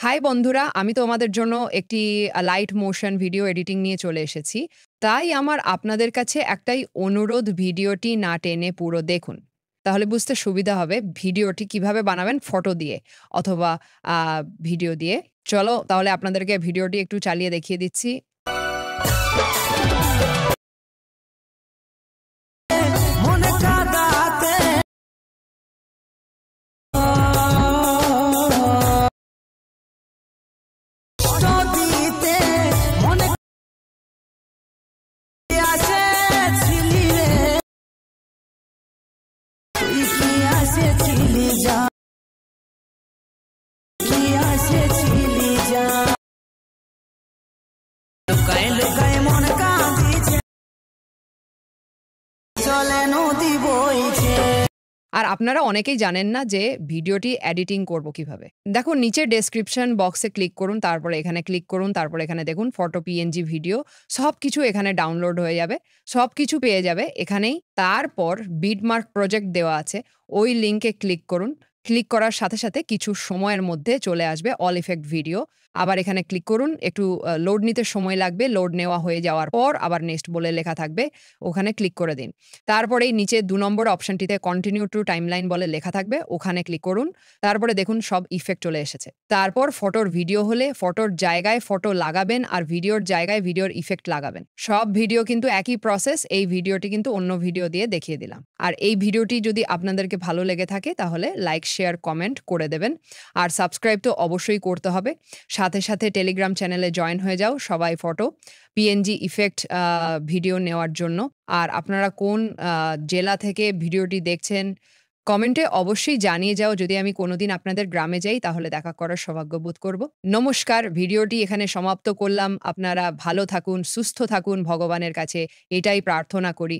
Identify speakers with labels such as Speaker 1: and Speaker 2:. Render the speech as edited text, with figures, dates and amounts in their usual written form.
Speaker 1: High বন্ধুরা, আমি তোমাদের জন্য একটি লাইট মোশন ভিডিও এডিটিং নিয়ে চলে এসেছি। তাই আমার আপনাদের কাছে একটাই অনুরোধ, ভিডিওটি না টেনে পুরো দেখুন। তাহলে বুঝতে সুবিধা হবে ভিডিওটি কিভাবে বানাবেন ফটো দিয়ে অথবা আ ভিডিও দিয়ে। চলো তাহলে আপনাদেরকে ভিডিওটি একটু চালিয়ে দেখিয়ে দিচ্ছি।
Speaker 2: মনে কাদাতে কষ্ট দিতে মনে আসেছিলি রে, তুই কি আসেছিলি যা, কি আসেছিলি যা, লুকায় লুকায় মন কাঁদিছে, চলে নদী বইছে।
Speaker 1: আর আপনারা অনেকেই জানেন না যে ভিডিওটি এডিটিং করব কিভাবে। দেখুন নিচে ডেসক্রিপশন বক্সে ক্লিক করুন, তারপরে এখানে ক্লিক করুন, তারপরে এখানে দেখুন ফটো, পিএনজি, ভিডিও সবকিছু এখানে ডাউনলোড হয়ে যাবে। সবকিছু পেয়ে যাবে এখানেই। তারপর বিটমার্ক প্রজেক্ট দেওয়া আছে, ওই লিংকে ক্লিক করুন। ক্লিক করার সাথে, সাথে কিছু সময়ের মধ্যে চলে আসবে অল ইফেক্ট ভিডিও। আবার এখানে ক্লিক করুন, একটু লোড নিতে সময় লাগবে। লোড নেওয়া হয়ে যাওয়ার পর আবার নেক্সট বলে লেখা থাকবে, ওখানে ক্লিক করে দিন। তারপরেই নিচে ২ নম্বর অপশনটিতে কন্টিনিউ টু টাইমলাইন বলে লেখা থাকবে, ওখানে ক্লিক করুন। তারপরে দেখুন সব ইফেক্ট চলে এসেছে। তারপর ফটোর ভিডিও হলে ফটোর জায়গায় ফটো লাগাবেন আর ভিডিওর জায়গায় ভিডিওর ইফেক্ট লাগাবেন। সব ভিডিও কিন্তু একই প্রসেস। এই ভিডিওটি কিন্তু অন্য ভিডিও দিয়ে দেখিয়ে দিলাম। আর এই ভিডিওটি যদি আপনাদেরকে ভালো লেগে থাকে তাহলে লাইক, শেয়ার, কমেন্ট করে দেবেন। আর সাবস্ক্রাইব তো অবশ্যই করতে হবে। সাথে, সাথে টেলিগ্রাম চ্যানেলে জয়েন হয়ে যাও সবাই ফটো, পিএনজি ইফেক্ট ভিডিও নেওয়ার জন্য। আর আপনারা কোন জেলা থেকে ভিডিওটি দেখছেন কমেন্টে অবশ্যই জানিয়ে যাও। যদি আমি কোনোদিন আপনাদের গ্রামে যাই তাহলে দেখা করার সৌভাগ্য বোধ করব। নমস্কার, ভিডিওটি এখানে সমাপ্ত করলাম। আপনারা ভালো থাকুন, সুস্থ থাকুন, ভগবানের কাছে এটাই প্রার্থনা করি।